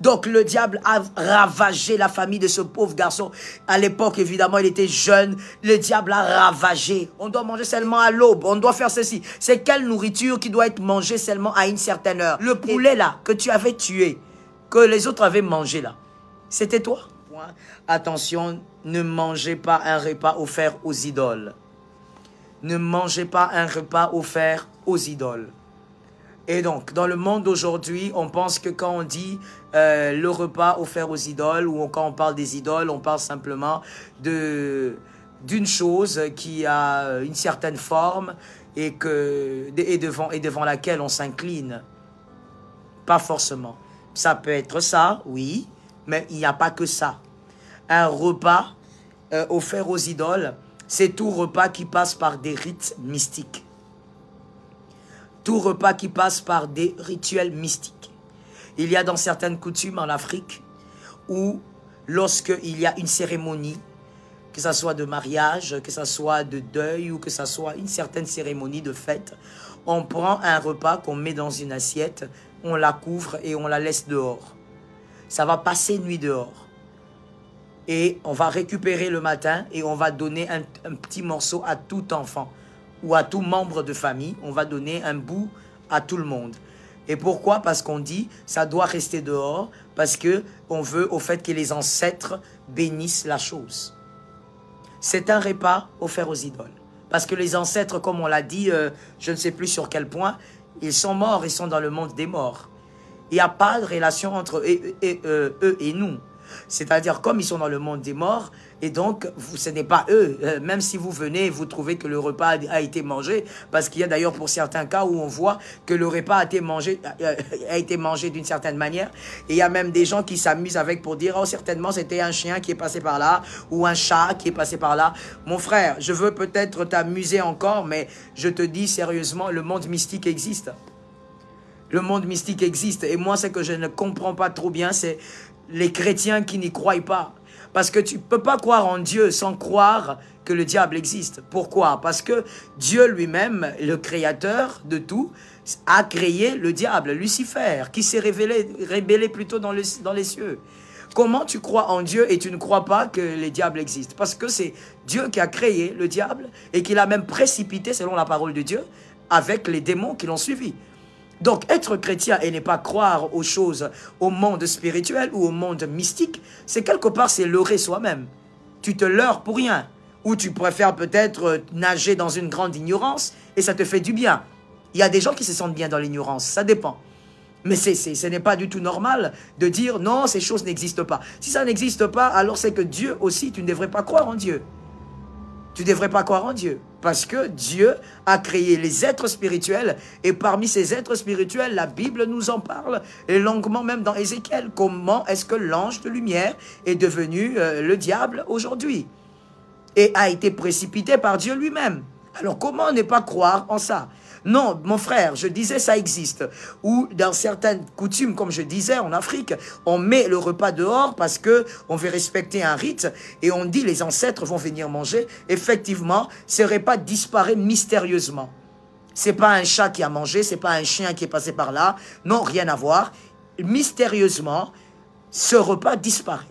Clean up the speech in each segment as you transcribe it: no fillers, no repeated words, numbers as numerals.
Donc le diable a ravagé la famille de ce pauvre garçon. À l'époque, évidemment, il était jeune. Le diable a ravagé. On doit manger seulement à l'aube. On doit faire ceci. C'est quelle nourriture qui doit être mangée seulement à une certaine heure? Le poulet là, que tu avais tué, que les autres avaient mangé là, c'était toi? Attention, ne mangez pas un repas offert aux idoles. Ne mangez pas un repas offert aux idoles. Et donc, dans le monde d'aujourd'hui, on pense que quand on dit le repas offert aux idoles, ou quand on parle des idoles, on parle simplement d'une chose qui a une certaine forme et devant laquelle on s'incline. Pas forcément. Ça peut être ça, oui, mais il n'y a pas que ça. Un repas offert aux idoles, c'est tout repas qui passe par des rites mystiques. Tout repas qui passe par des rituels mystiques. Il y a dans certaines coutumes en Afrique où lorsqu'il y a une cérémonie, que ce soit de mariage, que ce soit de deuil ou que ce soit une certaine cérémonie de fête, on prend un repas qu'on met dans une assiette, on la couvre et on la laisse dehors. Ça va passer nuit dehors. Et on va récupérer le matin et on va donner un petit morceau à tout enfant ou à tout membre de famille. On va donner un bout à tout le monde. Et pourquoi? Parce qu'on dit ça doit rester dehors, parce qu'on veut au fait que les ancêtres bénissent la chose. C'est un repas offert aux idoles. Parce que les ancêtres, comme on l'a dit, je ne sais plus sur quel point, ils sont morts, ils sont dans le monde des morts. Il n'y a pas de relation entre eux et nous. C'est-à-dire, comme ils sont dans le monde des morts, et donc, ce n'est pas eux. Même si vous venez, vous trouvez que le repas a été mangé, parce qu'il y a d'ailleurs pour certains cas où on voit que le repas a été mangé d'une certaine manière. Et il y a même des gens qui s'amusent avec pour dire, oh, certainement, c'était un chien qui est passé par là, ou un chat qui est passé par là. Mon frère, je veux peut-être t'amuser encore, mais je te dis sérieusement, le monde mystique existe. Le monde mystique existe. Et moi, ce que je ne comprends pas trop bien, c'est les chrétiens qui n'y croient pas. Parce que tu ne peux pas croire en Dieu sans croire que le diable existe. Pourquoi? Parce que Dieu lui-même, le créateur de tout, a créé le diable, Lucifer, qui s'est révélé plutôt dans les cieux. Comment tu crois en Dieu et tu ne crois pas que les diables existent? Parce que c'est Dieu qui a créé le diable et qui l'a même précipité, selon la parole de Dieu, avec les démons qui l'ont suivi. Donc, être chrétien et ne pas croire aux choses, au monde spirituel ou au monde mystique, c'est quelque part, c'est leurrer soi-même. Tu te leurres pour rien. Ou tu préfères peut-être nager dans une grande ignorance et ça te fait du bien. Il y a des gens qui se sentent bien dans l'ignorance, ça dépend. Mais ce n'est pas du tout normal de dire non, ces choses n'existent pas. Si ça n'existe pas, alors c'est que Dieu aussi, tu ne devrais pas croire en Dieu. Tu ne devrais pas croire en Dieu. Parce que Dieu a créé les êtres spirituels. Et parmi ces êtres spirituels, la Bible nous en parle. Et longuement même dans Ézéchiel. Comment est-ce que l'ange de lumière est devenu le diable aujourd'hui? Et a été précipité par Dieu lui-même. Alors comment ne pas croire en ça? Non, mon frère, je disais ça existe. Ou dans certaines coutumes, comme je disais en Afrique, on met le repas dehors parce que on veut respecter un rite et on dit les ancêtres vont venir manger. Effectivement, ce repas disparaît mystérieusement. C'est pas un chat qui a mangé, c'est pas un chien qui est passé par là. Non, rien à voir. Mystérieusement, ce repas disparaît.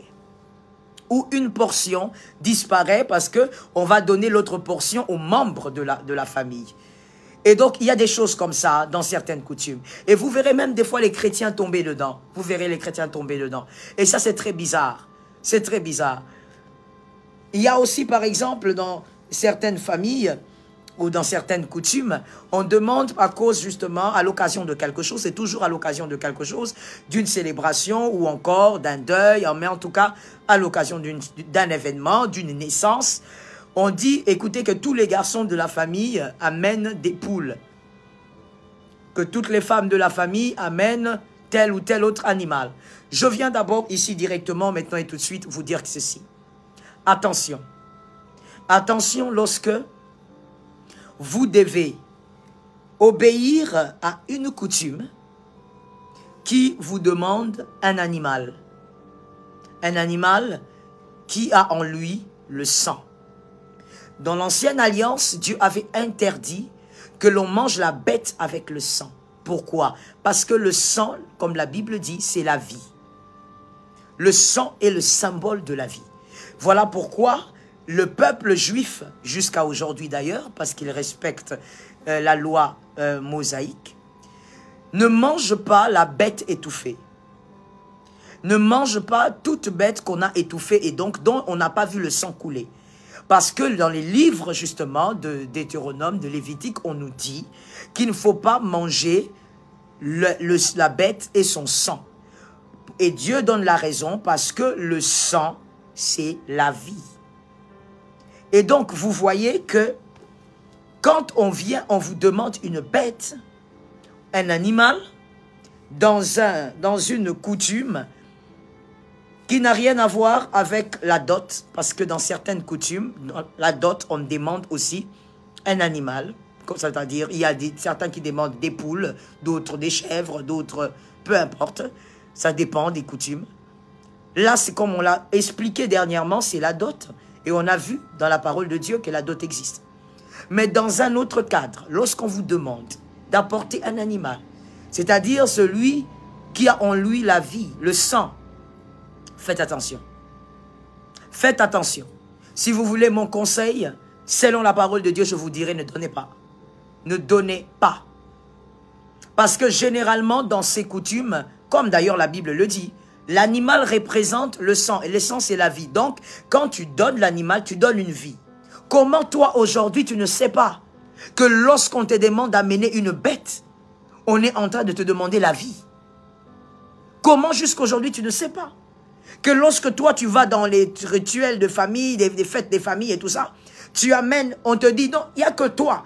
Ou une portion disparaît parce que on va donner l'autre portion aux membres de la famille. Et donc, il y a des choses comme ça dans certaines coutumes. Et vous verrez même des fois les chrétiens tomber dedans. Vous verrez les chrétiens tomber dedans. Et ça, c'est très bizarre. C'est très bizarre. Il y a aussi, par exemple, dans certaines familles ou dans certaines coutumes, on demande à cause justement, à l'occasion de quelque chose, c'est toujours à l'occasion de quelque chose, d'une célébration ou encore d'un deuil, mais en tout cas, à l'occasion d'un événement, d'une naissance. On dit, écoutez, que tous les garçons de la famille amènent des poules. Que toutes les femmes de la famille amènent tel ou tel autre animal. Je viens d'abord ici directement, maintenant et tout de suite, vous dire ceci. Attention. Attention lorsque vous devez obéir à une coutume qui vous demande un animal. Un animal qui a en lui le sang. Dans l'ancienne alliance, Dieu avait interdit que l'on mange la bête avec le sang. Pourquoi? Parce que le sang, comme la Bible dit, c'est la vie. Le sang est le symbole de la vie. Voilà pourquoi le peuple juif, jusqu'à aujourd'hui d'ailleurs, parce qu'il respecte la loi mosaïque, ne mange pas la bête étouffée. Ne mange pas toute bête qu'on a étouffée et donc dont on n'a pas vu le sang couler. Parce que dans les livres justement de Deutéronome, de Lévitique, on nous dit qu'il ne faut pas manger la bête et son sang. Et Dieu donne la raison parce que le sang, c'est la vie. Et donc vous voyez que quand on vient, on vous demande une bête, un animal, dans une coutume qui n'a rien à voir avec la dot, parce que dans certaines coutumes, dans la dot, on demande aussi un animal, c'est-à-dire il y a certains qui demandent des poules, d'autres des chèvres, d'autres, peu importe, ça dépend des coutumes. Là, c'est comme on l'a expliqué dernièrement, c'est la dot, et on a vu dans la parole de Dieu que la dot existe. Mais dans un autre cadre, lorsqu'on vous demande d'apporter un animal, c'est-à-dire celui qui a en lui la vie, le sang, faites attention. Faites attention. Si vous voulez mon conseil, selon la parole de Dieu, je vous dirai ne donnez pas. Ne donnez pas. Parce que généralement, dans ces coutumes, comme d'ailleurs la Bible le dit, l'animal représente le sang. Et le sang, c'est la vie. Donc, quand tu donnes l'animal, tu donnes une vie. Comment toi, aujourd'hui, tu ne sais pas que lorsqu'on te demande d'amener une bête, on est en train de te demander la vie? Comment jusqu'aujourd'hui, tu ne sais pas que lorsque toi, tu vas dans les rituels de famille, des fêtes des familles et tout ça, tu amènes, on te dit, non, il n'y a que toi.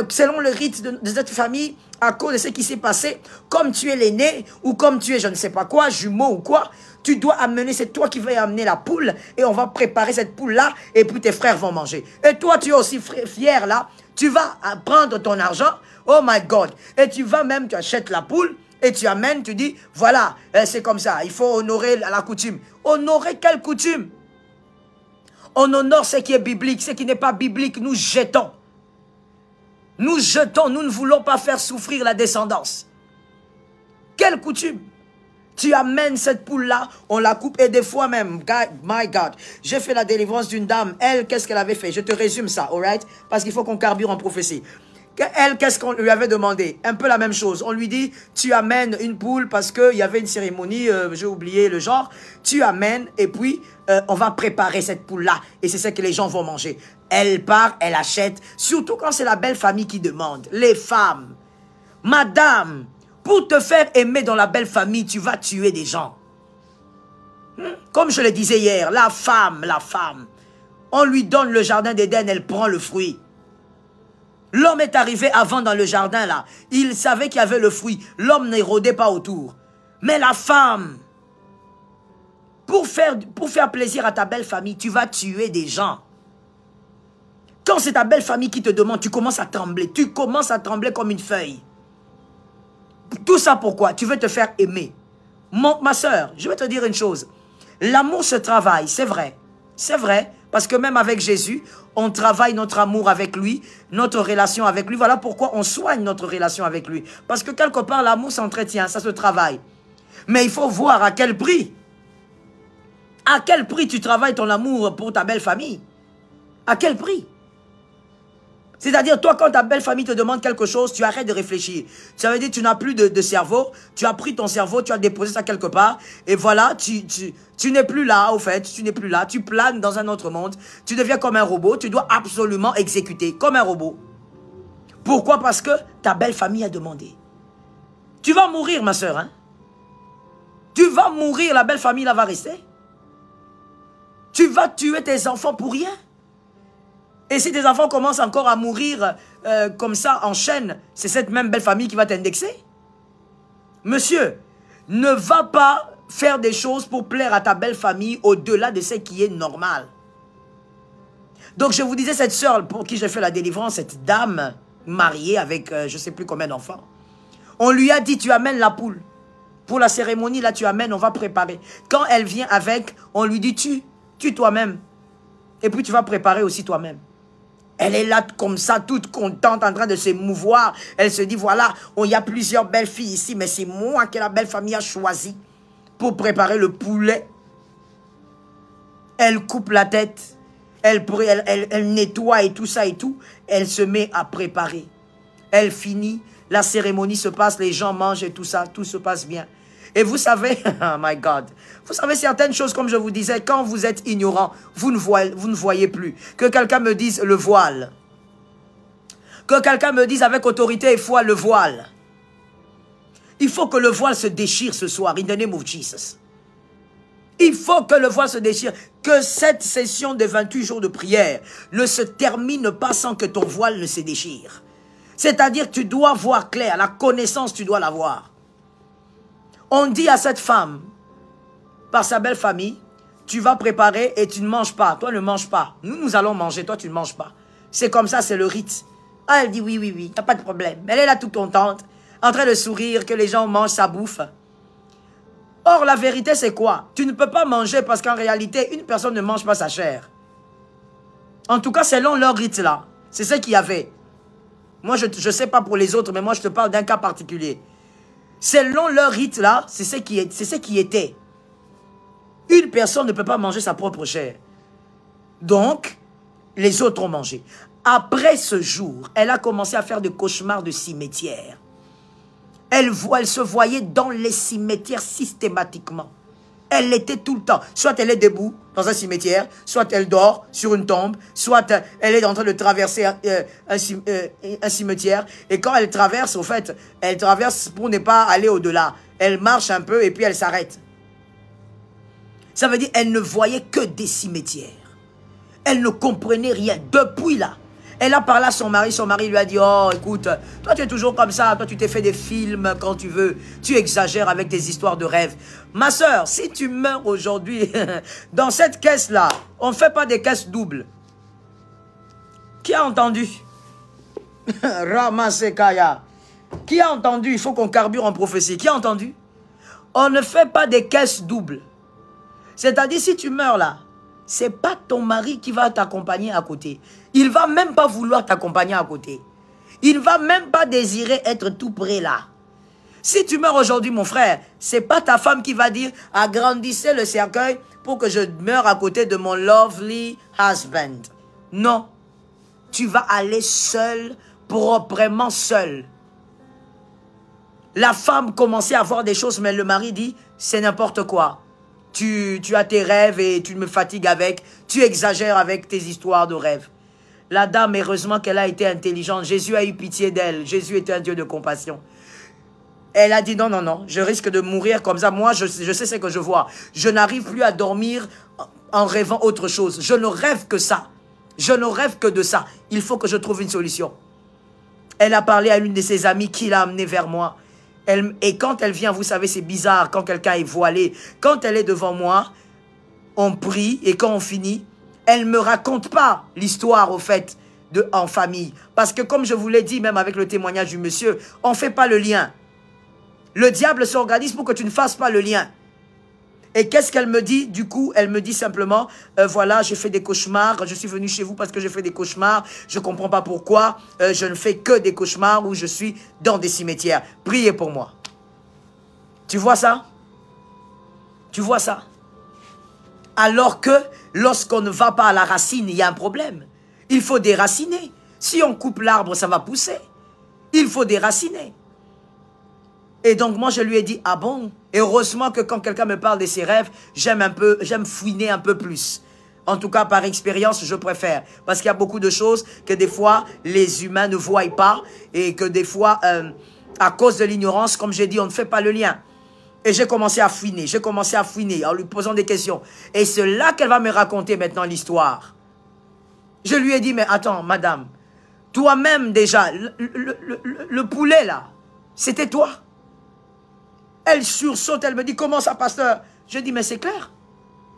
Selon le rite de cette famille, à cause de ce qui s'est passé, comme tu es l'aîné, ou comme tu es je ne sais pas quoi, jumeau ou quoi, tu dois amener, c'est toi qui vas amener la poule, et on va préparer cette poule-là, et puis tes frères vont manger. Et toi, tu es aussi fier là, tu vas prendre ton argent, oh my God, et tu vas même, tu achètes la poule, et tu amènes, tu dis, voilà, c'est comme ça, il faut honorer la coutume. Honorer quelle coutume? On honore ce qui est biblique, ce qui n'est pas biblique, nous jetons. Nous jetons, nous ne voulons pas faire souffrir la descendance. Quelle coutume? Tu amènes cette poule-là, on la coupe, et des fois même, God, my God, j'ai fait la délivrance d'une dame, elle, qu'est-ce qu'elle avait fait? Je te résume ça, alright? Parce qu'il faut qu'on carbure en prophétie. Elle, qu'est-ce qu'on lui avait demandé? Un peu la même chose. On lui dit, tu amènes une poule parce qu'il y avait une cérémonie, j'ai oublié le genre. Tu amènes et puis on va préparer cette poule-là. Et c'est ce que les gens vont manger. Elle part, elle achète. Surtout quand c'est la belle famille qui demande. Les femmes. Madame, pour te faire aimer dans la belle famille, tu vas tuer des gens. Comme je le disais hier, la femme. On lui donne le jardin d'Éden, elle prend le fruit. L'homme est arrivé avant dans le jardin là. Il savait qu'il y avait le fruit. L'homme ne rôdait pas autour. Mais la femme, pour faire plaisir à ta belle famille, tu vas tuer des gens. Quand c'est ta belle famille qui te demande, tu commences à trembler. Tu commences à trembler comme une feuille. Tout ça pourquoi? Tu veux te faire aimer. Ma soeur, je vais te dire une chose. L'amour se travaille, c'est vrai. C'est vrai. Parce que même avec Jésus, on travaille notre amour avec lui, notre relation avec lui. Voilà pourquoi on soigne notre relation avec lui. Parce que quelque part, l'amour s'entretient, ça se travaille. Mais il faut voir à quel prix. À quel prix tu travailles ton amour pour ta belle famille? À quel prix? C'est-à-dire, toi, quand ta belle famille te demande quelque chose, tu arrêtes de réfléchir. Ça veut dire que tu n'as plus de cerveau. Tu as pris ton cerveau, tu as déposé ça quelque part. Et voilà, tu n'es plus là, au fait. Tu n'es plus là. Tu planes dans un autre monde. Tu deviens comme un robot. Tu dois absolument exécuter comme un robot. Pourquoi? Parce que ta belle famille a demandé. Tu vas mourir, ma soeur. Hein? Tu vas mourir, la belle famille là va rester. Tu vas tuer tes enfants pour rien. Et si tes enfants commencent encore à mourir comme ça, en chaîne, c'est cette même belle famille qui va t'indexer. Monsieur, ne va pas faire des choses pour plaire à ta belle famille au-delà de ce qui est normal. Donc je vous disais, cette sœur pour qui j'ai fait la délivrance, cette dame mariée avec je ne sais plus combien d'enfants, on lui a dit, tu amènes la poule. Pour la cérémonie, là tu amènes, on va préparer. Quand elle vient avec, on lui dit, tue toi-même. Et puis tu vas préparer aussi toi-même. Elle est là comme ça, toute contente, en train de se mouvoir. Elle se dit, voilà, il y a plusieurs belles filles ici, mais c'est moi que la belle famille a choisi pour préparer le poulet. Elle coupe la tête, elle nettoie et tout ça et tout. Elle se met à préparer. Elle finit, la cérémonie se passe, les gens mangent et tout ça, tout se passe bien. Et vous savez, oh my God, vous savez certaines choses, comme je vous disais, quand vous êtes ignorant, vous ne voyez plus. Que quelqu'un me dise le voile. Que quelqu'un me dise avec autorité et foi le voile. Il faut que le voile se déchire ce soir, in the name of Jesus. Il faut que le voile se déchire. Que cette session de 28 jours de prière ne se termine pas sans que ton voile ne se déchire. C'est-à-dire que tu dois voir clair, la connaissance, tu dois l'avoir. On dit à cette femme, par sa belle famille, tu vas préparer et tu ne manges pas. Toi, ne mange pas. Nous allons manger, toi, tu ne manges pas. C'est comme ça, c'est le rite. Ah, elle dit oui, oui, oui, il n'y a pas de problème. Elle est là toute contente, en train de sourire, que les gens mangent sa bouffe. Or, la vérité, c'est quoi? Tu ne peux pas manger parce qu'en réalité, une personne ne mange pas sa chair. En tout cas, selon leur rite là. C'est ce qu'il y avait. Moi, je ne sais pas pour les autres, mais moi, je te parle d'un cas particulier. Selon leur rite là, c'est ce qui était. Une personne ne peut pas manger sa propre chair. Donc, les autres ont mangé. Après ce jour, elle a commencé à faire des cauchemars de cimetière. Elle se voyait dans les cimetières systématiquement. Elle était tout le temps. Soit elle est debout dans un cimetière, soit elle dort sur une tombe, soit elle est en train de traverser un cimetière. Et quand elle traverse, au fait, elle traverse pour ne pas aller au-delà. Elle marche un peu et puis elle s'arrête. Ça veut dire qu'elle ne voyait que des cimetières. Elle ne comprenait rien. Depuis là, elle a parlé à son mari lui a dit, oh écoute, toi tu es toujours comme ça, toi tu t'es fait des films quand tu veux, tu exagères avec tes histoires de rêve. Ma soeur, si tu meurs aujourd'hui, dans cette caisse-là, on ne fait pas des caisses doubles. Qui a entendu? Ramasekaya. Qui a entendu? Il faut qu'on carbure en prophétie. Qui a entendu? On ne fait pas des caisses doubles. C'est-à-dire si tu meurs là, c'est pas ton mari qui va t'accompagner à côté. Il va même pas vouloir t'accompagner à côté. Il va même pas désirer être tout près là. Si tu meurs aujourd'hui, mon frère, c'est pas ta femme qui va dire « Agrandissez le cercueil pour que je meure à côté de mon lovely husband. » Non. Tu vas aller seul, proprement seul. La femme commençait à voir des choses, mais le mari dit « C'est n'importe quoi. Tu as tes rêves et tu me fatigues avec. Tu exagères avec tes histoires de rêves. » La dame, heureusement qu'elle a été intelligente. Jésus a eu pitié d'elle. Jésus était un Dieu de compassion. Elle a dit non, non, non, je risque de mourir comme ça. Moi, je sais ce que je vois. Je n'arrive plus à dormir en rêvant autre chose. Je ne rêve que ça. Je ne rêve que de ça. Il faut que je trouve une solution. Elle a parlé à l'une de ses amies qui l'a amenée vers moi. Et quand elle vient, vous savez, c'est bizarre quand quelqu'un est voilé. Quand elle est devant moi, on prie et quand on finit, elle ne me raconte pas l'histoire au fait en famille. Parce que comme je vous l'ai dit, même avec le témoignage du monsieur, on ne fait pas le lien. Le diable s'organise pour que tu ne fasses pas le lien. Et qu'est-ce qu'elle me dit? Du coup, elle me dit simplement, voilà, j'ai fait des cauchemars, je suis venu chez vous parce que j'ai fait des cauchemars, je ne comprends pas pourquoi, je ne fais que des cauchemars où je suis dans des cimetières. Priez pour moi. Tu vois ça? Tu vois ça? Alors que lorsqu'on ne va pas à la racine, il y a un problème. Il faut déraciner. Si on coupe l'arbre, ça va pousser. Il faut déraciner. Et donc, moi, je lui ai dit, ah bon? Et heureusement que quand quelqu'un me parle de ses rêves, j'aime fouiner un peu plus. En tout cas, par expérience, je préfère. Parce qu'il y a beaucoup de choses que des fois, les humains ne voient pas. Et que des fois, à cause de l'ignorance, comme j'ai dit, on ne fait pas le lien. Et j'ai commencé à fouiner en lui posant des questions. Et c'est là qu'elle va me raconter maintenant l'histoire. Je lui ai dit, mais attends, madame, toi-même déjà, le poulet là, c'était toi? Elle sursaute, elle me dit, comment ça, pasteur? Je dis, mais c'est clair.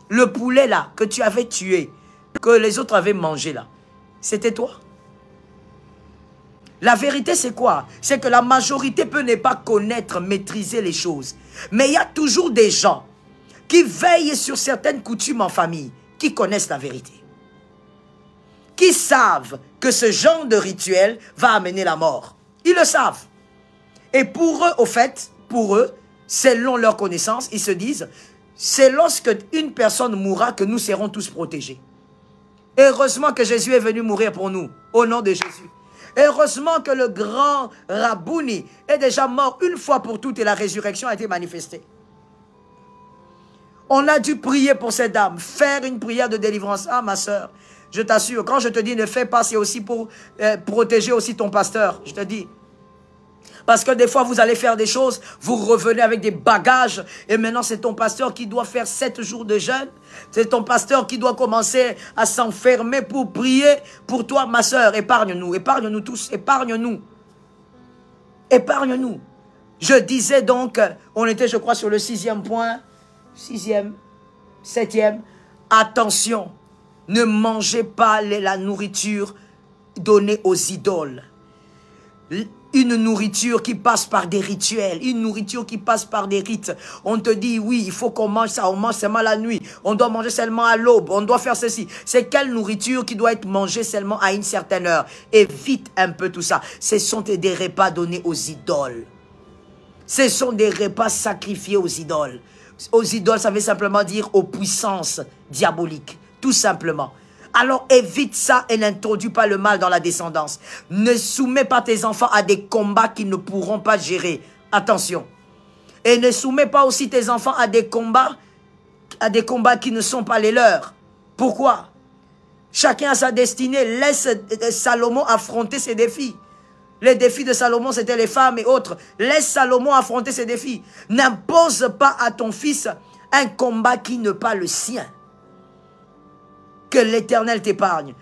Le poulet là, que tu avais tué, que les autres avaient mangé là, c'était toi. La vérité, c'est quoi? C'est que la majorité peut ne pas connaître, maîtriser les choses. Mais il y a toujours des gens qui veillent sur certaines coutumes en famille, qui connaissent la vérité. Qui savent que ce genre de rituel va amener la mort. Ils le savent. Et pour eux, au fait, pour eux, selon leur connaissance, ils se disent, c'est lorsque une personne mourra que nous serons tous protégés. Heureusement que Jésus est venu mourir pour nous, au nom de Jésus. Heureusement que le grand Rabouni est déjà mort une fois pour toutes et la résurrection a été manifestée. On a dû prier pour cette dame, faire une prière de délivrance. Ah, ma soeur, je t'assure, quand je te dis ne fais pas, c'est aussi pour protéger aussi ton pasteur, je te dis. Parce que des fois, vous allez faire des choses, vous revenez avec des bagages, et maintenant c'est ton pasteur qui doit faire 7 jours de jeûne. C'est ton pasteur qui doit commencer à s'enfermer pour prier pour toi, ma soeur. Épargne-nous, épargne-nous tous, épargne-nous. Épargne-nous. Je disais donc, on était, je crois, sur le 6e point, 6e, 7e. Attention, ne mangez pas la nourriture donnée aux idoles. Une nourriture qui passe par des rituels, une nourriture qui passe par des rites. On te dit, oui, il faut qu'on mange ça, on mange seulement la nuit, on doit manger seulement à l'aube, on doit faire ceci. C'est quelle nourriture qui doit être mangée seulement à une certaine heure? Évite un peu tout ça. Ce sont des repas donnés aux idoles. Ce sont des repas sacrifiés aux idoles. Aux idoles, ça veut simplement dire aux puissances diaboliques, tout simplement. Alors évite ça et n'introduis pas le mal dans la descendance. Ne soumets pas tes enfants à des combats qu'ils ne pourront pas gérer. Attention. Et ne soumets pas aussi tes enfants à des combats qui ne sont pas les leurs. Pourquoi? Chacun a sa destinée. Laisse Salomon affronter ses défis. Les défis de Salomon, c'était les femmes et autres. Laisse Salomon affronter ses défis. N'impose pas à ton fils un combat qui n'est pas le sien. Que l'Éternel t'épargne.